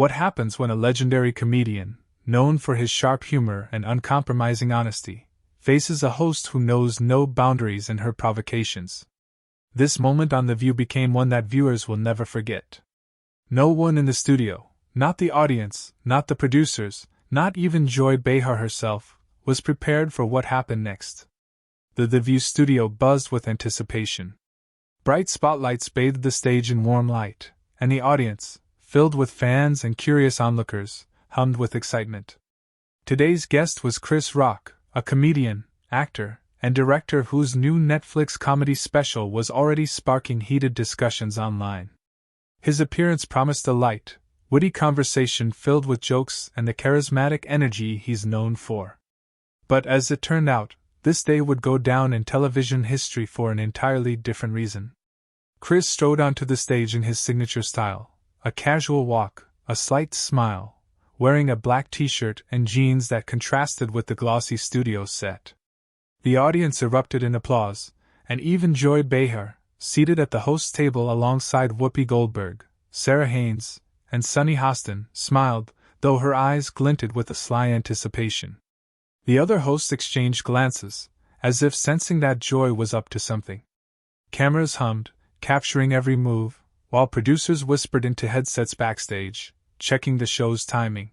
What happens when a legendary comedian, known for his sharp humor and uncompromising honesty, faces a host who knows no boundaries in her provocations? This moment on The View became one that viewers will never forget. No one in the studio, not the audience, not the producers, not even Joy Behar herself, was prepared for what happened next. The View studio buzzed with anticipation. Bright spotlights bathed the stage in warm light, and the audience, filled with fans and curious onlookers, hummed with excitement. Today's guest was Chris Rock, a comedian, actor, and director whose new Netflix comedy special was already sparking heated discussions online. His appearance promised a light, witty conversation filled with jokes and the charismatic energy he's known for. But as it turned out, this day would go down in television history for an entirely different reason. Chris strode onto the stage in his signature style, a casual walk, a slight smile, wearing a black t-shirt and jeans that contrasted with the glossy studio set. The audience erupted in applause, and even Joy Behar, seated at the host's table alongside Whoopi Goldberg, Sarah Haynes, and Sunny Hostin, smiled, though her eyes glinted with a sly anticipation. The other hosts exchanged glances, as if sensing that Joy was up to something. Cameras hummed, capturing every move, while producers whispered into headsets backstage, checking the show's timing.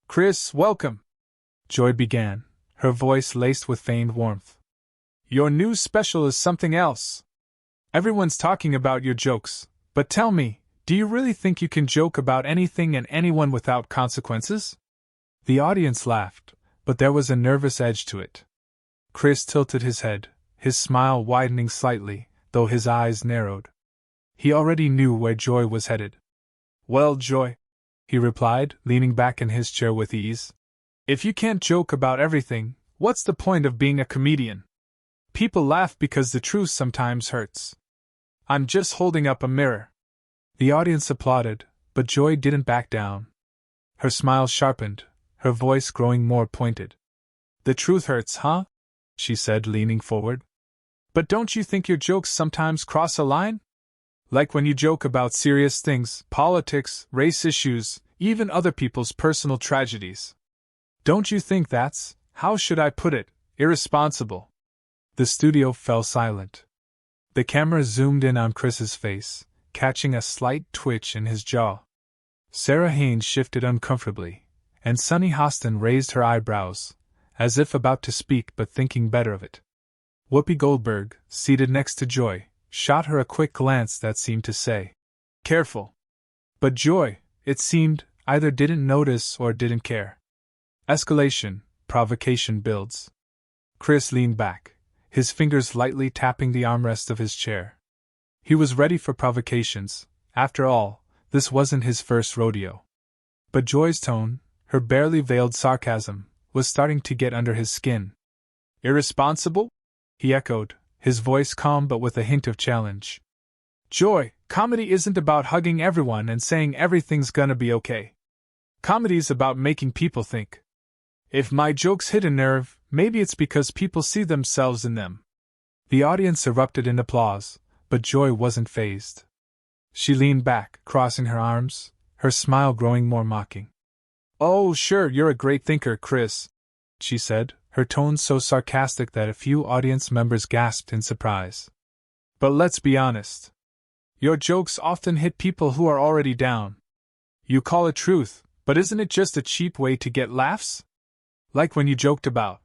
"Chris, welcome," Joy began, her voice laced with feigned warmth. "Your new special is something else. Everyone's talking about your jokes, but tell me, do you really think you can joke about anything and anyone without consequences?" The audience laughed, but there was a nervous edge to it. Chris tilted his head, his smile widening slightly, though his eyes narrowed. He already knew where Joy was headed. "Well, Joy," he replied, leaning back in his chair with ease, "if you can't joke about everything, what's the point of being a comedian? People laugh because the truth sometimes hurts. I'm just holding up a mirror." The audience applauded, but Joy didn't back down. Her smile sharpened, her voice growing more pointed. "The truth hurts, huh?" she said, leaning forward. "But don't you think your jokes sometimes cross a line? Like when you joke about serious things, politics, race issues, even other people's personal tragedies. Don't you think that's, how should I put it, irresponsible?" The studio fell silent. The camera zoomed in on Chris's face, catching a slight twitch in his jaw. Sarah Haynes shifted uncomfortably, and Sunny Hostin raised her eyebrows, as if about to speak but thinking better of it. Whoopi Goldberg, seated next to Joy, shot her a quick glance that seemed to say, "Careful." But Joy, it seemed, either didn't notice or didn't care. Escalating, provocation builds. Chris leaned back, his fingers lightly tapping the armrest of his chair. He was ready for provocations. After all, this wasn't his first rodeo. But Joy's tone, her barely veiled sarcasm, was starting to get under his skin. "Irresponsible?" he echoed, his voice calm but with a hint of challenge. "Joy, comedy isn't about hugging everyone and saying everything's gonna be okay. Comedy's about making people think. If my jokes hit a nerve, maybe it's because people see themselves in them." The audience erupted in applause, but Joy wasn't fazed. She leaned back, crossing her arms, her smile growing more mocking. "Oh, sure, you're a great thinker, Chris," she said, her tone so sarcastic that a few audience members gasped in surprise. "But let's be honest. Your jokes often hit people who are already down. You call it truth, but isn't it just a cheap way to get laughs? Like when you joked about,"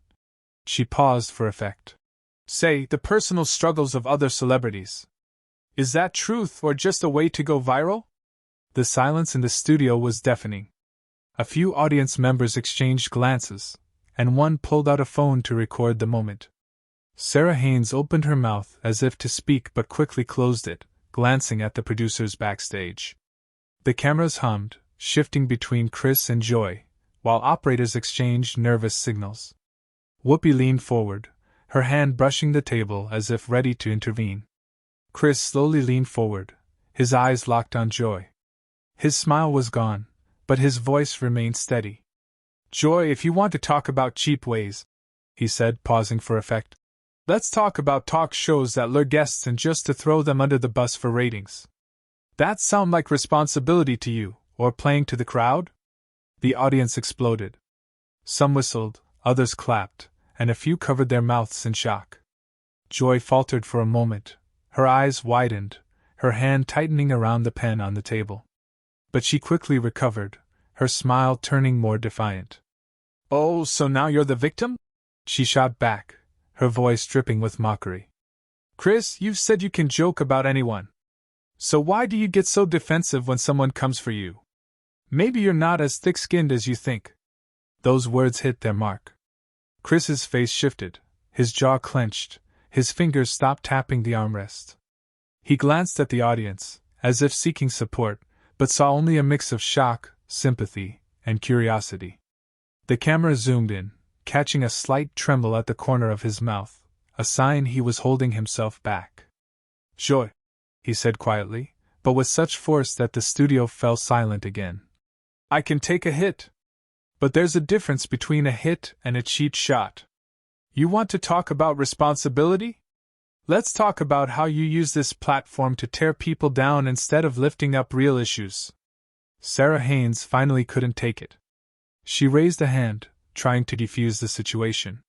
she paused for effect, "say, the personal struggles of other celebrities. Is that truth or just a way to go viral?" The silence in the studio was deafening. A few audience members exchanged glances, and one pulled out a phone to record the moment. Sarah Haynes opened her mouth as if to speak but quickly closed it, glancing at the producers backstage. The cameras hummed, shifting between Chris and Joy, while operators exchanged nervous signals. Whoopi leaned forward, her hand brushing the table as if ready to intervene. Chris slowly leaned forward, his eyes locked on Joy. His smile was gone, but his voice remained steady. "Joy, if you want to talk about cheap ways," he said, pausing for effect, "let's talk about talk shows that lure guests and just to throw them under the bus for ratings. That sound like responsibility to you, Or playing to the crowd? The audience exploded. Some whistled, others clapped, and a few covered their mouths in shock. Joy faltered for a moment, her eyes widened, her hand tightening around the pen on the table. But she quickly recovered, her smile turning more defiant. "Oh, so now you're the victim?" she shot back, her voice dripping with mockery. "Chris, you've said you can joke about anyone. So why do you get so defensive when someone comes for you? Maybe you're not as thick-skinned as you think." Those words hit their mark. Chris's face shifted, his jaw clenched, his fingers stopped tapping the armrest. He glanced at the audience, as if seeking support, but saw only a mix of shock, sympathy, and curiosity. The camera zoomed in, catching a slight tremble at the corner of his mouth, a sign he was holding himself back. "Joy," he said quietly, but with such force that the studio fell silent again. "I can take a hit. But there's a difference between a hit and a cheap shot. You want to talk about responsibility? Let's talk about how you use this platform to tear people down instead of lifting up real issues." Sarah Haynes finally couldn't take it. She raised a hand, trying to defuse the situation.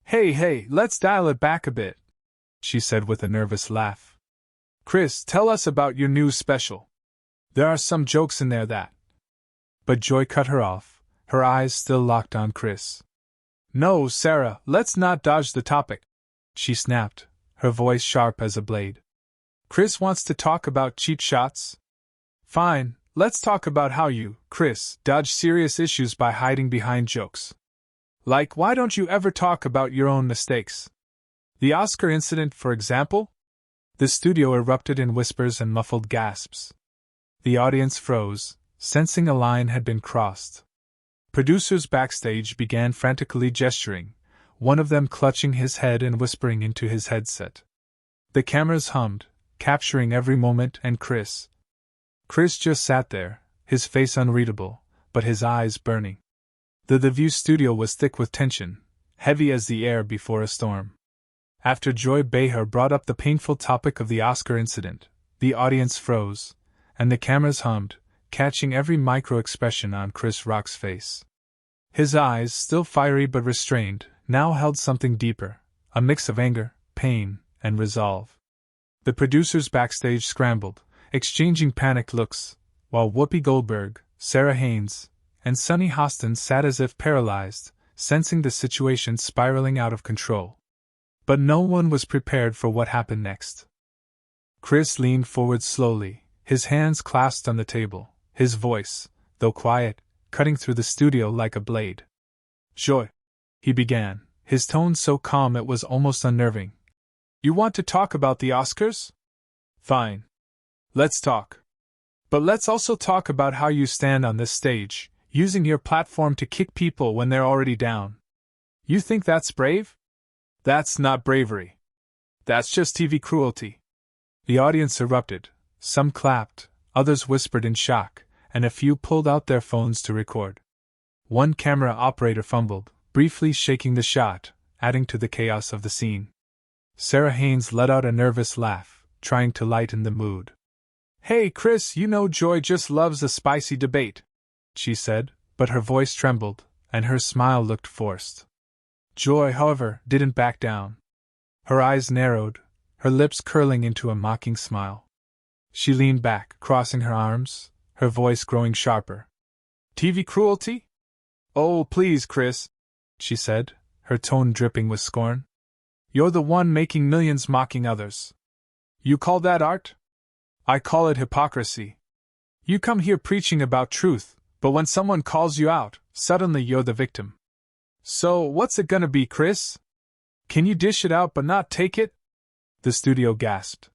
Hey, let's dial it back a bit," she said with a nervous laugh. "Chris, tell us about your new special. There are some jokes in there that—" But Joy cut her off, her eyes still locked on Chris. "No, Sarah, let's not dodge the topic," she snapped, her voice sharp as a blade. "Chris wants to talk about cheap shots? Fine, let's talk about how you, Chris, dodge serious issues by hiding behind jokes. Like, why don't you ever talk about your own mistakes? The Oscar incident, for example?" The studio erupted in whispers and muffled gasps. The audience froze, sensing a line had been crossed. Producers backstage began frantically gesturing, one of them clutching his head and whispering into his headset. The cameras hummed, capturing every moment, and Chris just sat there, his face unreadable, but his eyes burning. The View studio was thick with tension, heavy as the air before a storm. After Joy Behar brought up the painful topic of the Oscar incident, the audience froze, and the cameras hummed, catching every micro-expression on Chris Rock's face. His eyes, still fiery but restrained, now held something deeper, a mix of anger, pain, and resolve. The producers backstage scrambled, exchanging panicked looks, while Whoopi Goldberg, Sarah Haynes, and Sunny Hostin sat as if paralyzed, sensing the situation spiraling out of control. But no one was prepared for what happened next. Chris leaned forward slowly, his hands clasped on the table, his voice, though quiet, cutting through the studio like a blade. "Joy," he began, his tone so calm it was almost unnerving. "You want to talk about the Oscars? Fine. Let's talk. But let's also talk about how you stand on this stage, using your platform to kick people when they're already down. You think that's brave? That's not bravery. That's just TV cruelty." The audience erupted, some clapped, others whispered in shock, and a few pulled out their phones to record. One camera operator fumbled, briefly shaking the shot, adding to the chaos of the scene. Sarah Haynes let out a nervous laugh, trying to lighten the mood. "Hey, Chris, you know Joy just loves a spicy debate," she said, but her voice trembled, and her smile looked forced. Joy, however, didn't back down. Her eyes narrowed, her lips curling into a mocking smile. She leaned back, crossing her arms, her voice growing sharper. "TV cruelty? Oh, please, Chris," she said, her tone dripping with scorn. "You're the one making millions mocking others. You call that art? I call it hypocrisy. You come here preaching about truth, but when someone calls you out, suddenly you're the victim. So, what's it gonna be, Chris? Can you dish it out but not take it?" The studio gasped.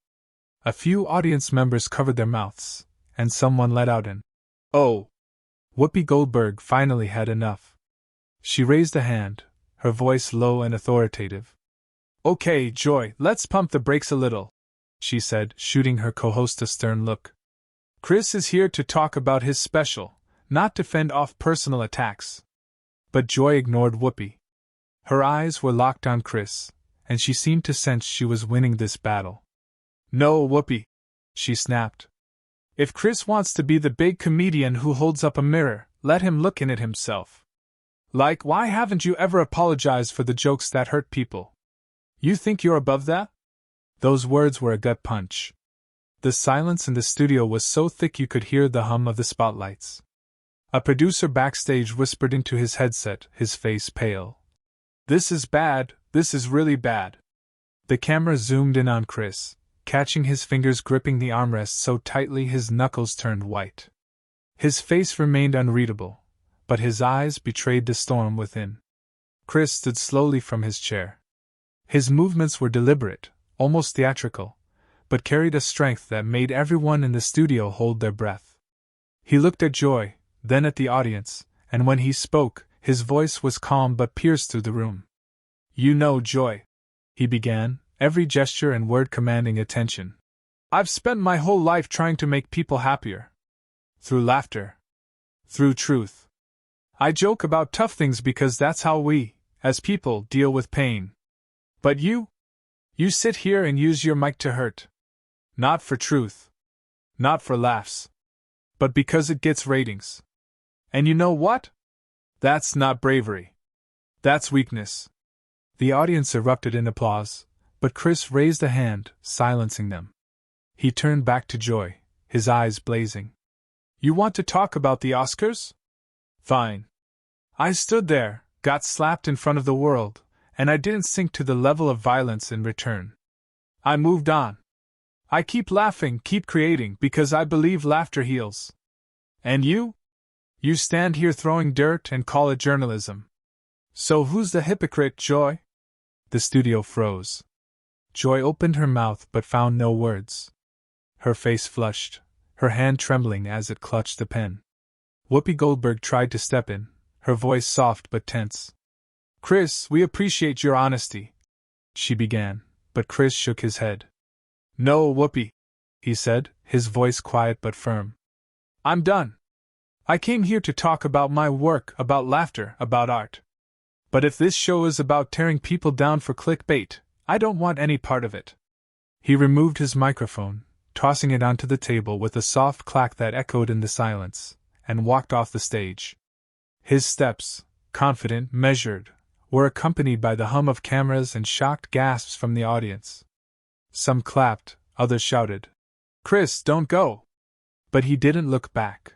A few audience members covered their mouths, and someone let out an "Oh." Whoopi Goldberg finally had enough. She raised a hand, her voice low and authoritative. "Okay, Joy, let's pump the brakes a little," she said, shooting her co-host a stern look. "Chris is here to talk about his special, not to fend off personal attacks." But Joy ignored Whoopi. Her eyes were locked on Chris, and she seemed to sense she was winning this battle. "No, Whoopi," she snapped. If Chris wants to be the big comedian who holds up a mirror, let him look in it himself. Like, why haven't you ever apologized for the jokes that hurt people? You think you're above that? Those words were a gut punch. The silence in the studio was so thick you could hear the hum of the spotlights. A producer backstage whispered into his headset, his face pale. This is bad, this is really bad. The camera zoomed in on Chris, catching his fingers gripping the armrest so tightly his knuckles turned white. His face remained unreadable, but his eyes betrayed the storm within. Chris stood slowly from his chair. His movements were deliberate, almost theatrical, but carried a strength that made everyone in the studio hold their breath. He looked at Joy, then at the audience, and when he spoke, his voice was calm but pierced through the room. You know, Joy, he began, every gesture and word commanding attention. I've spent my whole life trying to make people happier. Through laughter. Through truth. I joke about tough things because that's how we, as people, deal with pain. But you sit here and use your mic to hurt. Not for truth. Not for laughs. But because it gets ratings. And you know what? That's not bravery. That's weakness. The audience erupted in applause, but Chris raised a hand, silencing them. He turned back to Joy, his eyes blazing. You want to talk about the Oscars? Fine. I stood there, got slapped in front of the world, and I didn't sink to the level of violence in return. I moved on. I keep laughing, keep creating, because I believe laughter heals. And you? You stand here throwing dirt and call it journalism. So who's the hypocrite, Joy? The studio froze. Joy opened her mouth but found no words. Her face flushed, her hand trembling as it clutched the pen. Whoopi Goldberg tried to step in, her voice soft but tense. Chris, we appreciate your honesty, she began, but Chris shook his head. No, Whoopi, he said, his voice quiet but firm. I'm done. I came here to talk about my work, about laughter, about art. But if this show is about tearing people down for clickbait, I don't want any part of it. He removed his microphone, tossing it onto the table with a soft clack that echoed in the silence, and walked off the stage. His steps, confident, measured, were accompanied by the hum of cameras and shocked gasps from the audience. Some clapped, others shouted, Chris, don't go! But he didn't look back.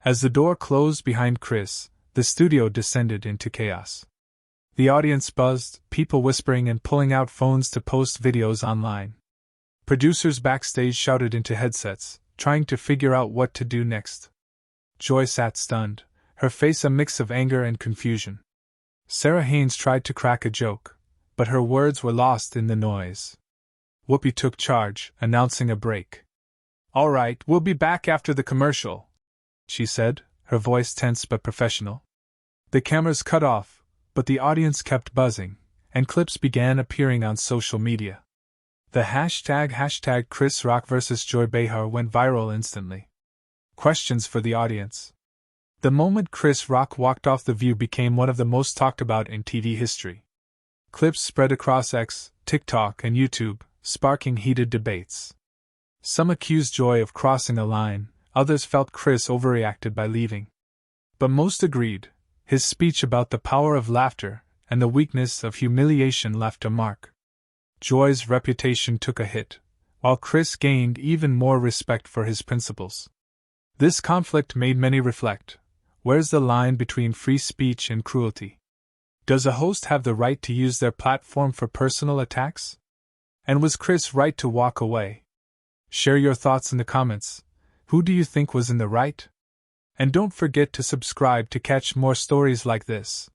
As the door closed behind Chris, the studio descended into chaos. The audience buzzed, people whispering and pulling out phones to post videos online. Producers backstage shouted into headsets, trying to figure out what to do next. Joy sat stunned, her face a mix of anger and confusion. Sarah Haynes tried to crack a joke, but her words were lost in the noise. Whoopi took charge, announcing a break. All right, we'll be back after the commercial, she said, her voice tense but professional. The cameras cut off, but the audience kept buzzing, and clips began appearing on social media. The hashtag Chris Rock vs. Joy Behar went viral instantly. Questions for the audience. The moment Chris Rock walked off The View became one of the most talked about in TV history. Clips spread across X, TikTok, and YouTube, sparking heated debates. Some accused Joy of crossing a line, others felt Chris overreacted by leaving. But most agreed, his speech about the power of laughter and the weakness of humiliation left a mark. Joy's reputation took a hit, while Chris gained even more respect for his principles. This conflict made many reflect. Where's the line between free speech and cruelty? Does a host have the right to use their platform for personal attacks? And was Chris right to walk away? Share your thoughts in the comments. Who do you think was in the right? And don't forget to subscribe to catch more stories like this.